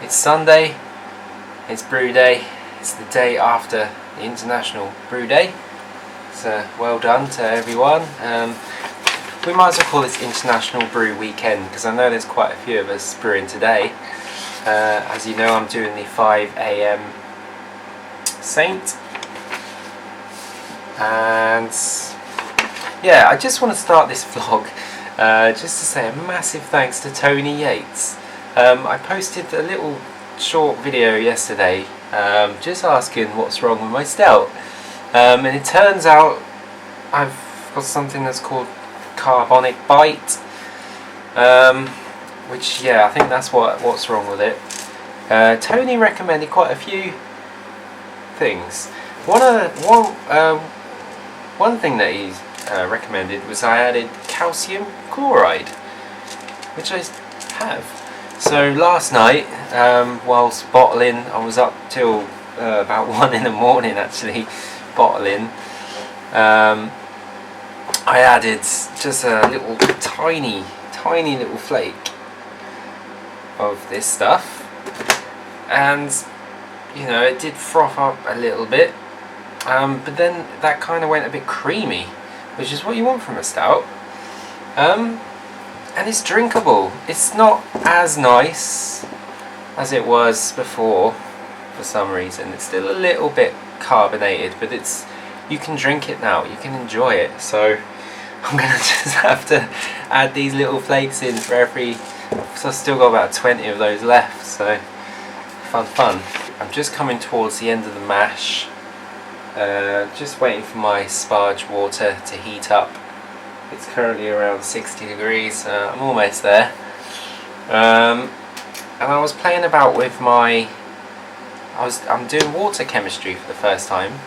Sunday, it's brew day, it's the day after the International Brew Day, so well done to everyone. We might as well call this International Brew Weekend because I know there's quite a few of us brewing today. As you know, I'm doing the 5 AM Saint, and yeah, I just want to start this vlog just to say a massive thanks to Tony Yates. I posted a little short video yesterday just asking what's wrong with my stout, and it turns out I've got something that's called carbonic bite, which, yeah, I think that's what's wrong with it. Tony recommended quite a few things. One thing that he recommended was I added calcium chloride, which I have. So last night, whilst bottling, I was up till about 1 in the morning actually bottling. I added just a little tiny little flake of this stuff, and you know, it did froth up a little bit, but then that kind of went a bit creamy, which is what you want from a stout. And it's drinkable. It's not as nice as it was before for some reason. It's still a little bit carbonated, but you can drink it now, you can enjoy it. So I'm gonna just have to add these little flakes in for every, so I've still got about 20 of those left, so fun. I'm just coming towards the end of the mash, just waiting for my sparge water to heat up. It's currently around 60 degrees, I'm almost there. And I was playing about with I'm doing water chemistry for the first time.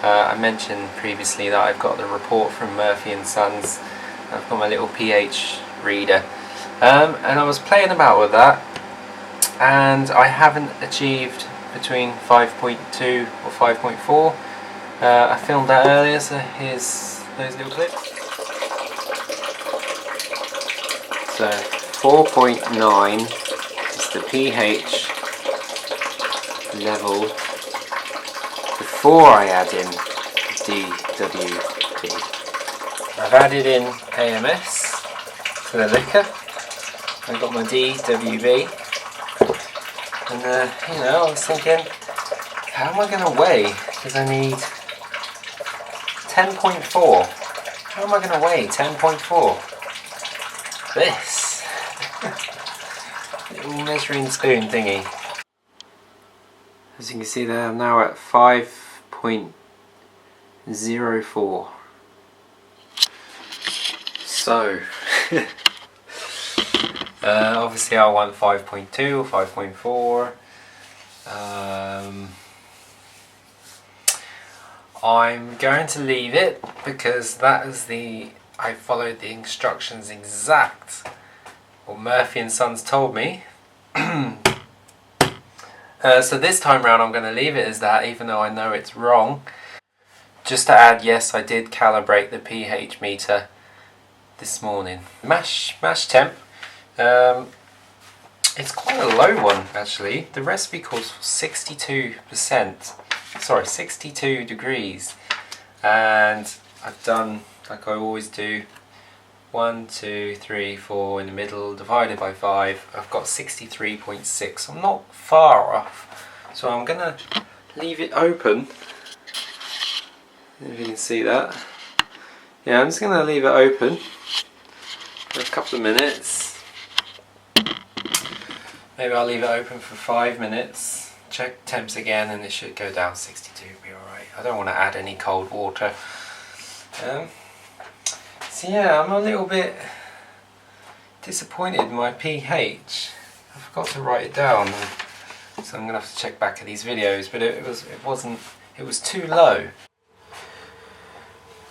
I mentioned previously that I've got the report from Murphy and Sons. I've got my little pH reader. And I was playing about with that, and I haven't achieved between 5.2 or 5.4. I filmed that earlier, so here's those little clips. So 4.9 is the pH level before I add in DWD. I've added in AMS for the liquor. I've got my DWB, and you know, I was thinking, how am I going to weigh? Because I need 10.4. How am I going to weigh 10.4? This little measuring spoon thingy. As you can see there, I'm now at 5.04. So obviously I want 5.2 or 5.4. I'm going to leave it because that is I followed the instructions exact what Murphy and Sons told me. So this time round I'm going to leave it as that, even though I know it's wrong. Just to add, yes, I did calibrate the pH meter this morning. Mash temp, it's quite a low one actually. The recipe calls for 62 degrees, and I've done, like I always do, 1, 2, 3, 4 in the middle, divided by 5. I've got 63.6. I'm not far off, so I'm gonna leave it open. If you can see that. Yeah, I'm just gonna leave it open for a couple of minutes. Maybe I'll leave it open for 5 minutes. Check temps again, and it should go down 62. Be alright. I don't want to add any cold water. So yeah, I'm a little bit disappointed in my pH. I forgot to write it down, so I'm gonna have to check back at these videos. But it was too low.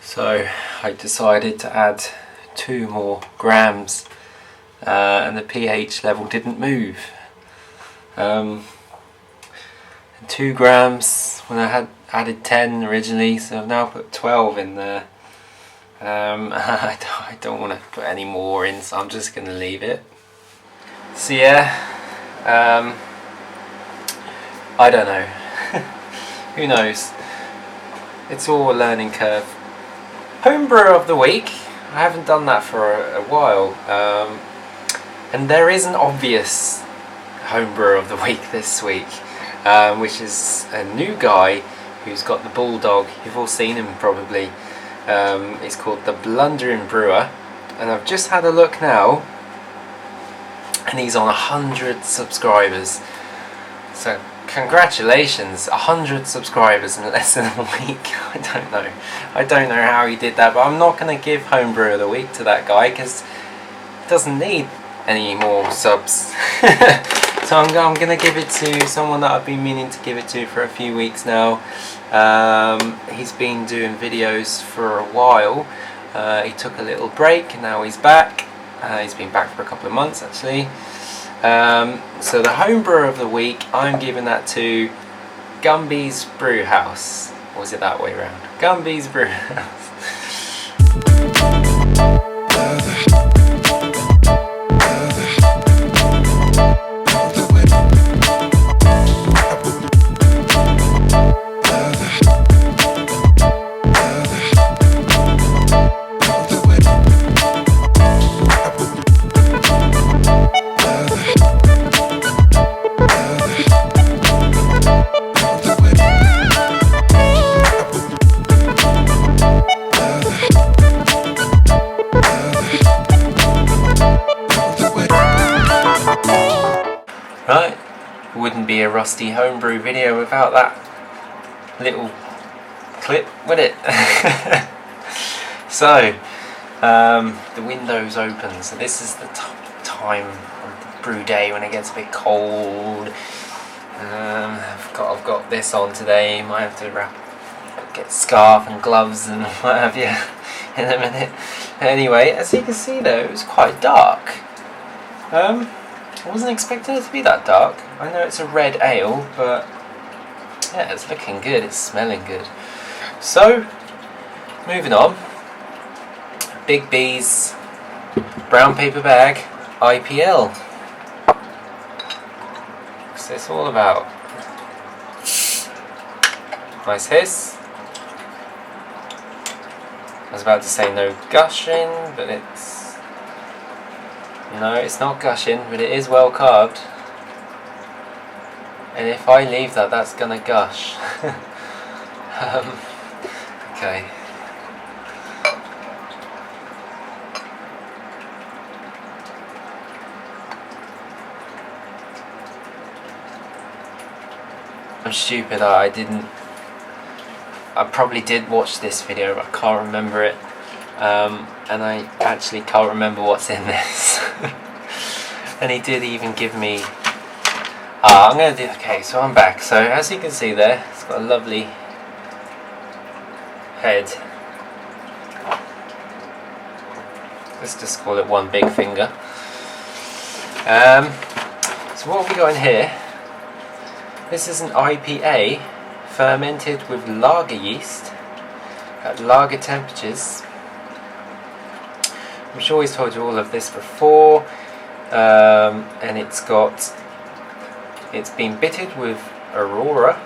So I decided to add 2 more grams, and the pH level didn't move. 2 grams when I had added 10 originally, so I've now put 12 in there. I don't want to put any more in, so I'm just going to leave it. So yeah, I don't know. Who knows? It's all a learning curve. Homebrew of the week. I haven't done that for a while, and there is an obvious homebrew of the week this week, which is a new guy who's got the Bulldog. You've all seen him probably. It's called the Blundering Brewer, and I've just had a look now, and he's on 100 subscribers. So congratulations, 100 subscribers in less than a week. I don't know how he did that, but I'm not going to give Homebrew of the Week to that guy because he doesn't need any more subs. So I'm going to give it to someone that I've been meaning to give it to for a few weeks now. He's been doing videos for a while. He took a little break and now he's back. He's been back for a couple of months actually. So the Homebrew of the Week, I'm giving that to Gumby's Brew House. Or was it that way around? Gumby's Brew House. Right, it wouldn't be a rusty homebrew video without that little clip, would it? So, the window's open, so this is the time of the brew day when it gets a bit cold. I've got this on today. Might have to get scarf and gloves and what have you in a minute. Anyway, as you can see though, it was quite dark. I wasn't expecting it to be that dark. I know it's a red ale, but yeah, it's looking good, it's smelling good. So, moving on. Big B's brown paper bag IPL. What's this all about? Nice hiss. I was about to say no gushing, but no, it's not gushing, but it is well carved. And if I leave that, that's gonna gush. Okay. I'm stupid. I probably did watch this video, but I can't remember it. And I actually can't remember what's in this. And he did even give me... I'm going to do... Okay, so I'm back. So as you can see there, it's got a lovely head. Let's just call it one big finger. So what have we got in here? This is an IPA fermented with lager yeast at lager temperatures. I'm sure he's told you all of this before, and it's been bitted with Aurora,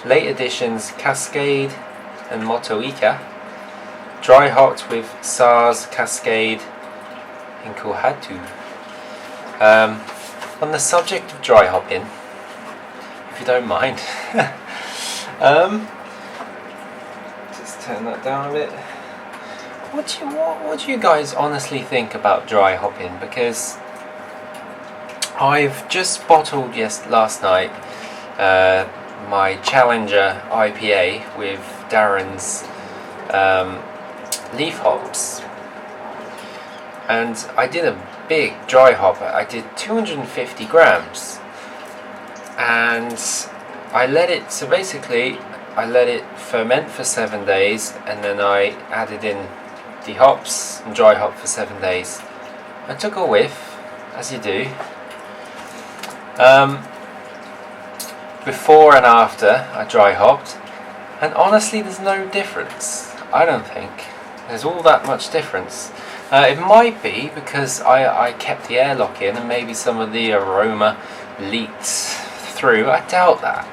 late additions Cascade and Motueka, dry hopped with SARS, Cascade and Kohatu. On the subject of dry hopping, if you don't mind, just turn that down a bit. What do you guys honestly think about dry hopping? Because I've just bottled last night my Challenger IPA with Darren's leaf hops, and I did a big dry hop. I did 250 grams, and I let it, so basically I let it ferment for 7 days, and then I added in the hops and dry hop for 7 days. I took a whiff, as you do, before and after I dry hopped, and honestly there's no difference. I don't think there's all that much difference. It might be because I kept the airlock in and maybe some of the aroma leaked through. I doubt that.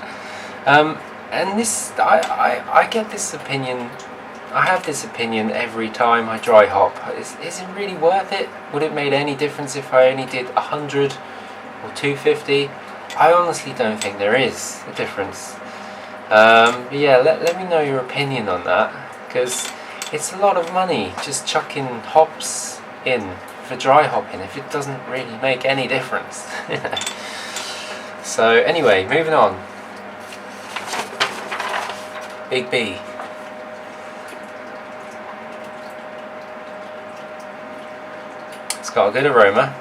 And this, I get this opinion, I have this opinion every time I dry hop. Is it really worth it? Would it make any difference if I only did 100 or 250? I honestly don't think there is a difference. But yeah, let me know your opinion on that, because it's a lot of money just chucking hops in for dry hopping if it doesn't really make any difference. So anyway, moving on. Big B. It's got a good aroma.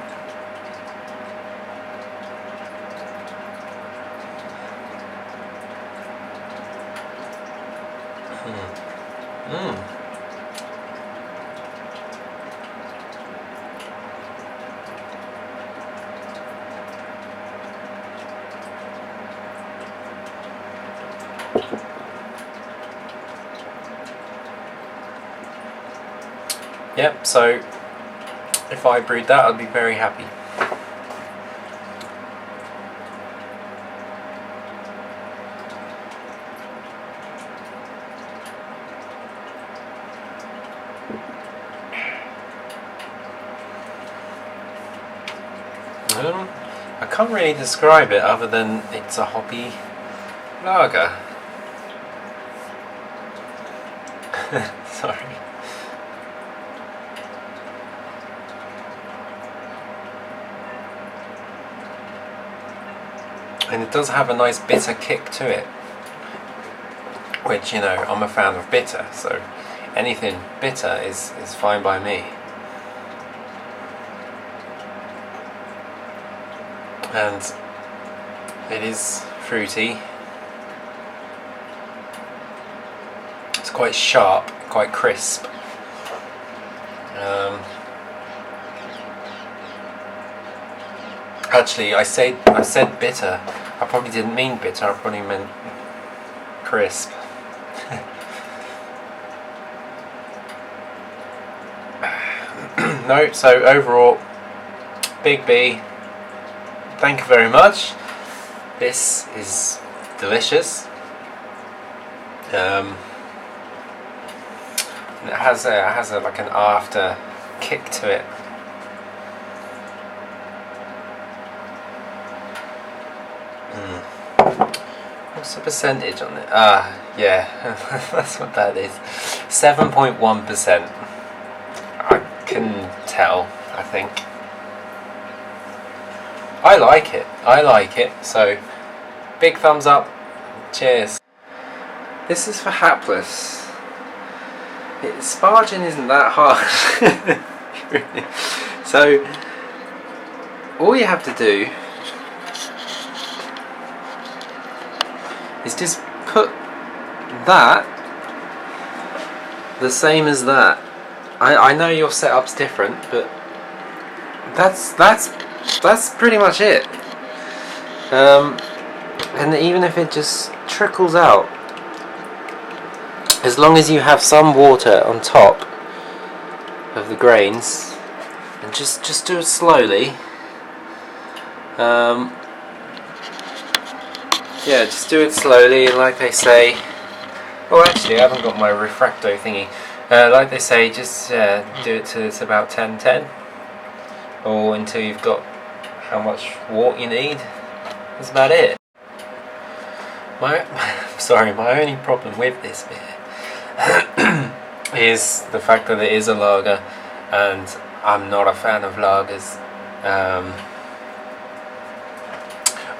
Yep, so if I brewed that, I'd be very happy. I can't really describe it other than it's a hoppy lager. Sorry. And it does have a nice bitter kick to it, which, you know, I'm a fan of bitter, so anything bitter is fine by me. And it is fruity. It's quite sharp, quite crisp. Actually, I said bitter. I probably didn't mean bitter. I probably meant crisp. No, so overall, Big B, thank you very much. This is delicious. It has a like an after kick to it. What's the percentage on it? Yeah, that's what that is. 7.1%. I can tell, I think. I like it. I like it. So, big thumbs up. Cheers. This is for hapless. Sparging isn't that hard. So, all you have to do is just put that the same as that. I know your setup's different, but that's pretty much it. And even if it just trickles out, as long as you have some water on top of the grains, and just do it slowly. Yeah, just do it slowly, and like they say, oh actually I haven't got my refracto thingy, like they say, just do it till it's about 10-10, or until you've got how much water you need. That's about it. My only problem with this beer is the fact that it is a lager, and I'm not a fan of lagers.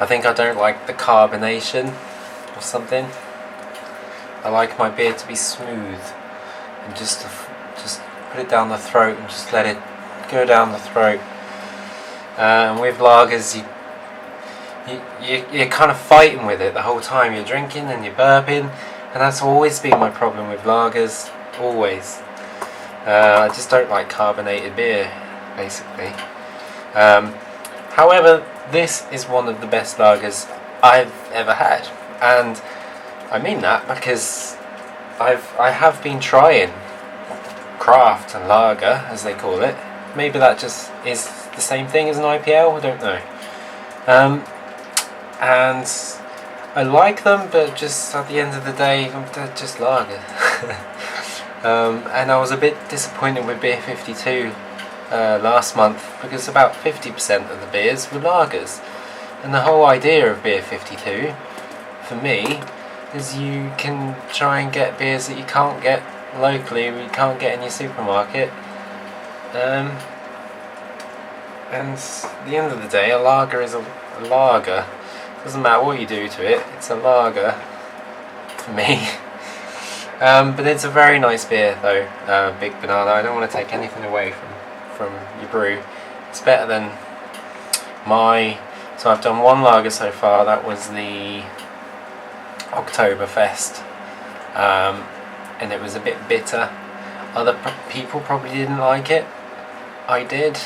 I think I don't like the carbonation or something. I like my beer to be smooth and just put it down the throat and just let it go down the throat. And with lagers, you're kind of fighting with it the whole time. You're drinking and you're burping, and that's always been my problem with lagers, always. I just don't like carbonated beer, basically. However, this is one of the best lagers I've ever had, and I mean that because I have been trying craft and lager, as they call it. Maybe that just is the same thing as an IPL, I don't know. And I like them, but just at the end of the day, they're just lager. And I was a bit disappointed with Beer 52 last month, because about 50% of the beers were lagers. And the whole idea of Beer 52, for me, is you can try and get beers that you can't get locally, or you can't get in your supermarket. And at the end of the day, a lager is a lager. Doesn't matter what you do to it, it's a lager for me. But it's a very nice beer though, Big Banana. I don't want to take anything away from your brew. It's better than my... So I've done one lager so far, that was the Oktoberfest. And it was a bit bitter. Other people probably didn't like it. I did.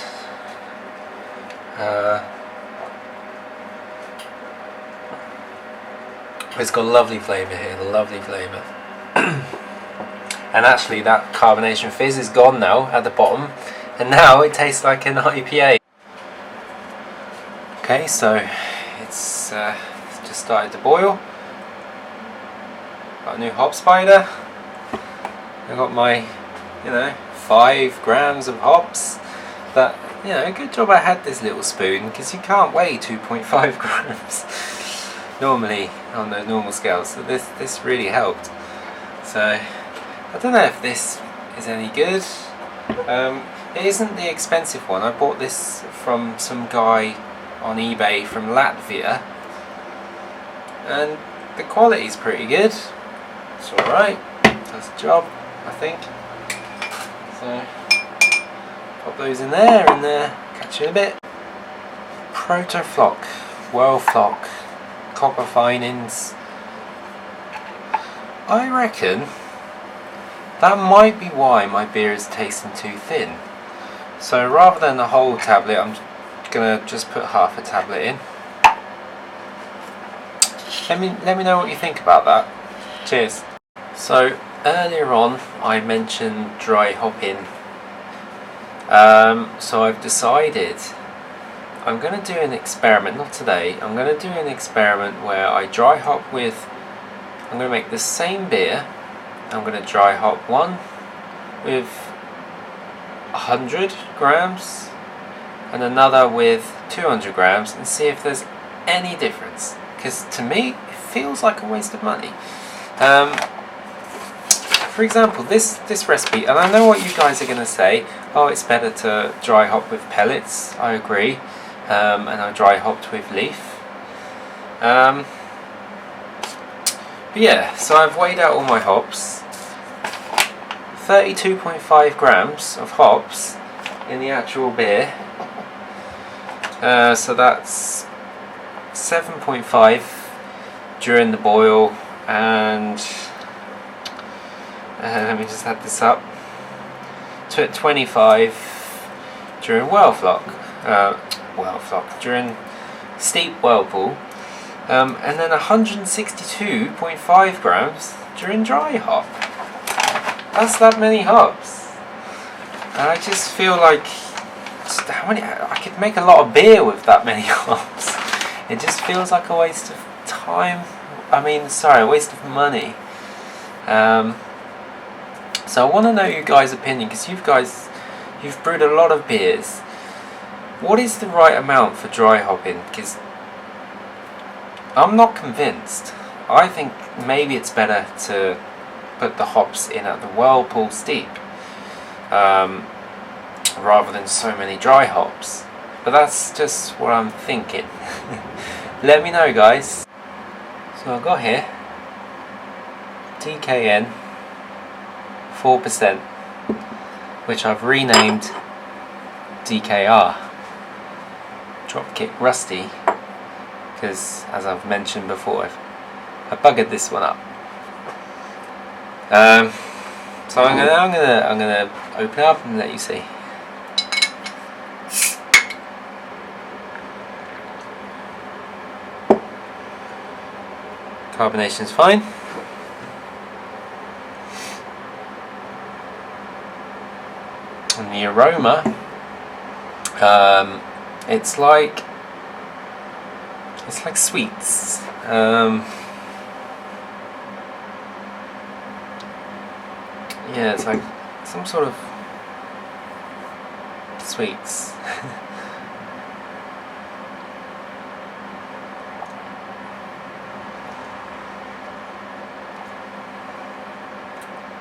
It's got a lovely flavour here, lovely flavour. And actually that carbonation fizz is gone now at the bottom, and now it tastes like an IPA. Okay, so it's just started to boil. Got a new hop spider. I got my, 5 grams of hops. But, good job I had this little spoon, because you can't weigh 2.5 grams normally on the normal scale. So this really helped. So I don't know if this is any good. It isn't the expensive one. I bought this from some guy on eBay from Latvia, and the quality is pretty good. It's alright, does the job, I think. So pop those in there and catch you in a bit. Protoflock, Whirlflock, copper finings. I reckon that might be why my beer is tasting too thin. So rather than the whole tablet, I'm gonna just put half a tablet in. Let me know what you think about that. Cheers. So earlier on I mentioned dry hopping. So I've decided I'm going to do an experiment, not today, I'm going to do an experiment where I dry hop with, I'm going to make the same beer, I'm going to dry hop one with 100 grams and another with 200 grams and see if there's any difference, because to me it feels like a waste of money. For example, this recipe, and I know what you guys are going to say, oh, it's better to dry hop with pellets. I agree. And I dry hopped with leaf. But yeah, so I've weighed out all my hops. 32.5 grams of hops in the actual beer. So that's 7.5 during the boil, and let me just add this up. 25 during whirlflock, during steep whirlpool, and then 162.5 grams during dry hop. That's that many hops, and I just feel like how many? I could make a lot of beer with that many hops. It just feels like a waste of time. I mean, sorry, a waste of money. So I want to know you guys' opinion, because you've brewed a lot of beers. What is the right amount for dry hopping? Because I'm not convinced. I think maybe it's better to put the hops in at the whirlpool steep, rather than so many dry hops. But that's just what I'm thinking. Let me know, guys. So I've got here TKN 4%, which I've renamed DKR, Dropkick Rusty, because as I've mentioned before, I buggered this one up. So I'm gonna open it up and let you see. Carbonation's fine. And the aroma, it's like sweets. Yeah, it's like some sort of sweets.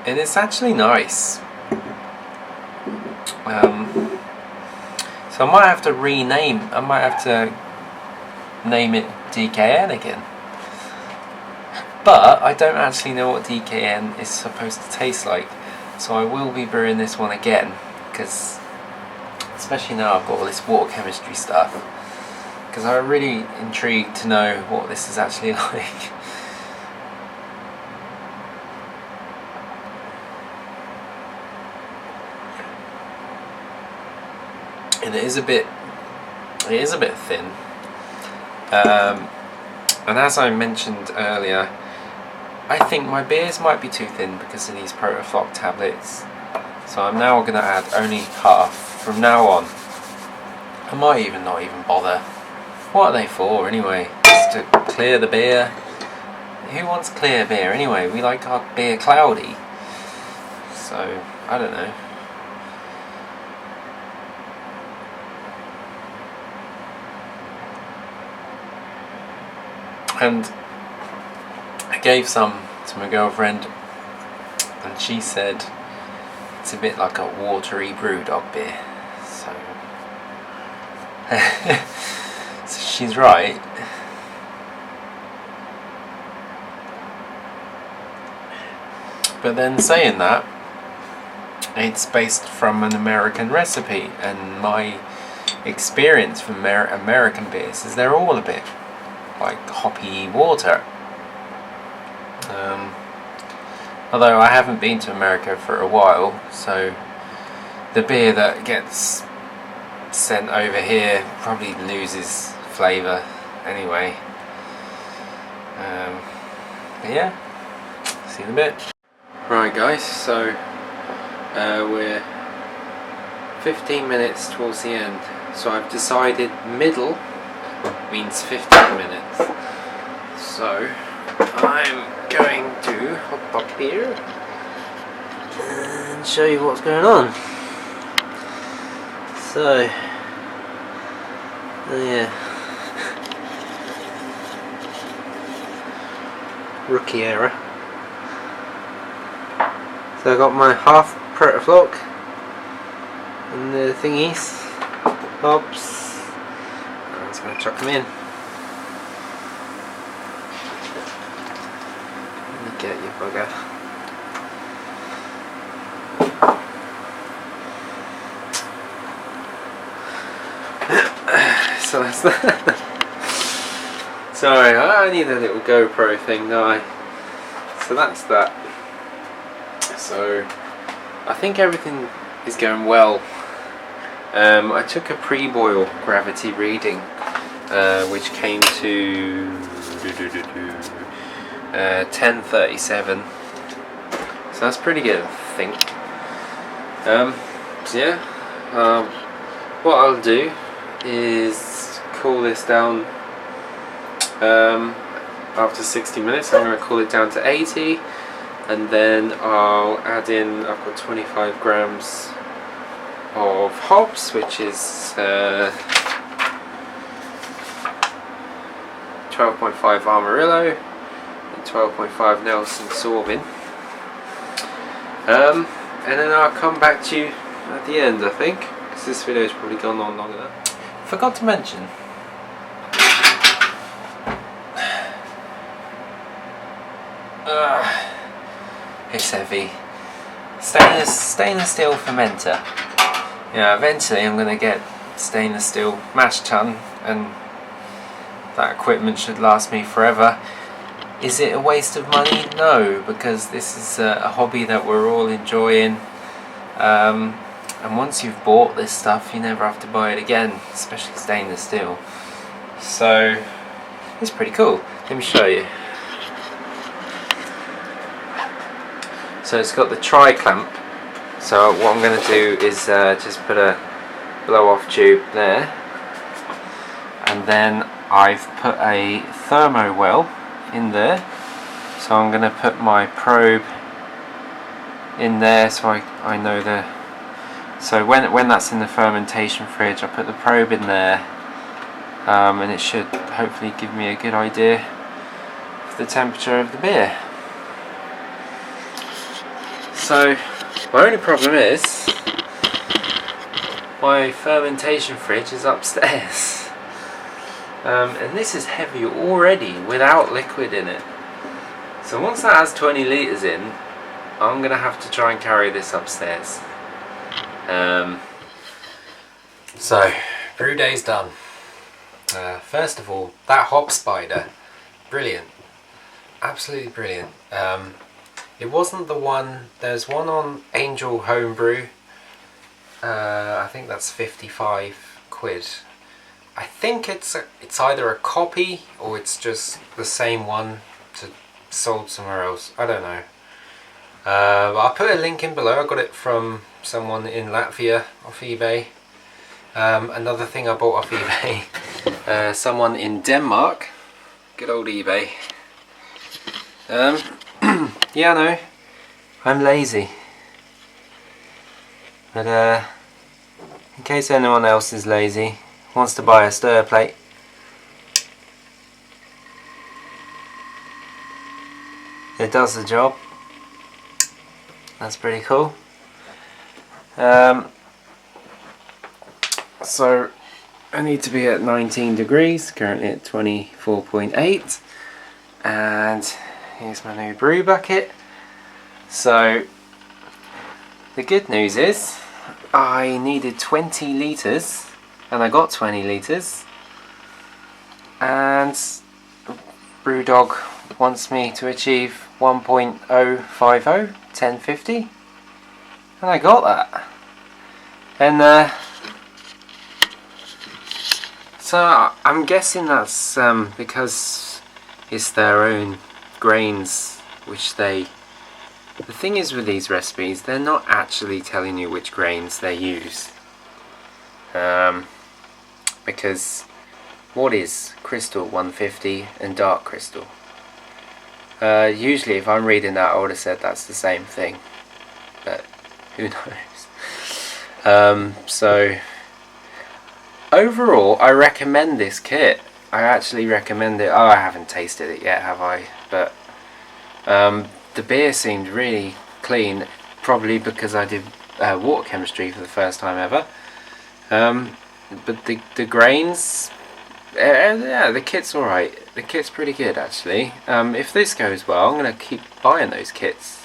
And it's actually nice. So I might have to name it DKN again. But I don't actually know what DKN is supposed to taste like. So I will be brewing this one again, because especially now I've got all this water chemistry stuff, because I'm really intrigued to know what this is actually like. And it is a bit thin. And as I mentioned earlier, I think my beers might be too thin because of these Protafloc tablets. So I'm now going to add only half from now on. I might even not even bother. What are they for anyway? Just to clear the beer. Who wants clear beer anyway? We like our beer cloudy. So, I don't know. And I gave some to my girlfriend, and she said it's a bit like a watery BrewDog beer. So, so she's right. But then saying that, it's based from an American recipe, and my experience from American beers is they're all a bit like hoppy water. Although I haven't been to America for a while, so the beer that gets sent over here probably loses flavour anyway. But yeah, see you in a bit. Right guys, so we're 15 minutes towards the end, so I've decided middle means 15 minutes. So I'm going to hop up here and show you what's going on. So, yeah, rookie error. So I got my half Protafloc and the thingies, hops. I'm just going to chuck them in. Get you bugger. So that's that. Sorry, I need a little GoPro thing, don't I? So that's that. So I think everything is going well. I took a pre-boil gravity reading, which came to 1037. So that's pretty good, I think. So yeah, what I'll do is cool this down. After 60 minutes, I'm going to cool it down to 80, and then I'll add in. I've got 25 grams of hops, which is 12.5 Amarillo and 12.5 Nelson Sauvin. And then I'll come back to you at the end, I think, because this video's probably gone on long enough. Forgot to mention, it's heavy. Stainless steel fermenter. Yeah, eventually I'm going to get stainless steel mash tun, and that equipment should last me forever. Is it a waste of money? No, because this is a hobby that we're all enjoying. And once you've bought this stuff, you never have to buy it again, especially stainless steel. So it's pretty cool. Let me show you. So it's got the tri-clamp. So what I'm going to do is just put a blow-off tube there, and then I've put a thermo well in there. So I'm going to put my probe in there, so I know the. So when that's in the fermentation fridge, I put the probe in there, and it should hopefully give me a good idea of the temperature of the beer. So my only problem is my fermentation fridge is upstairs, and this is heavy already without liquid in it. So once that has 20 litres in, I'm going to have to try and carry this upstairs. So brew day's done. First of all, that hop spider, brilliant, absolutely brilliant. It wasn't the one, there's one on Angel Homebrew, I think that's 55 quid. I think it's either a copy or it's just the same one sold somewhere else, I don't know. But I'll put a link in below. I got it from someone in Latvia off eBay. Another thing I bought off eBay, someone in Denmark, good old eBay. Yeah, I know, I'm lazy, but in case anyone else is lazy, wants to buy a stir plate, it does the job. That's pretty cool. So I need to be at 19 degrees, currently at 24.8, and here's my new brew bucket. So the good news is I needed 20 litres and I got 20 litres, and BrewDog wants me to achieve 1.050, 1050, and I got that. And so I'm guessing that's because it's their own grains, which the thing is with these recipes, they're not actually telling you which grains they use, because what is crystal 150 and dark crystal? Usually if I'm reading that I would have said that's the same thing, but who knows. So overall I recommend this kit. I actually recommend it. Oh, I haven't tasted it yet, have I? But the beer seemed really clean, probably because I did water chemistry for the first time ever. But the grains, yeah, the kit's alright. The kit's pretty good actually. If this goes well, I'm going to keep buying those kits.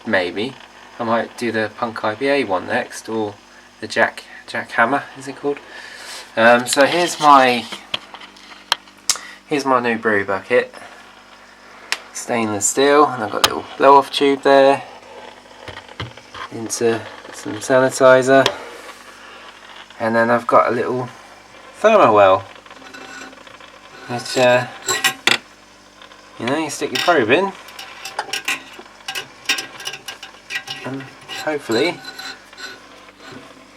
Maybe I might do the Punk IPA one next, or the Jack Hammer, is it called? So here's my new brew bucket, stainless steel, and I've got a little blow off tube there into some sanitizer, and then I've got a little thermo well, which you know, you stick your probe in and hopefully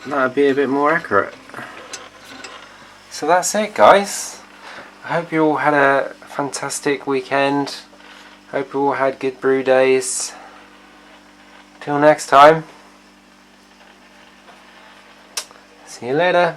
that'll be a bit more accurate. So that's it, guys. I hope you all had a fantastic weekend. Hope you all had good brew days. Till next time. See you later.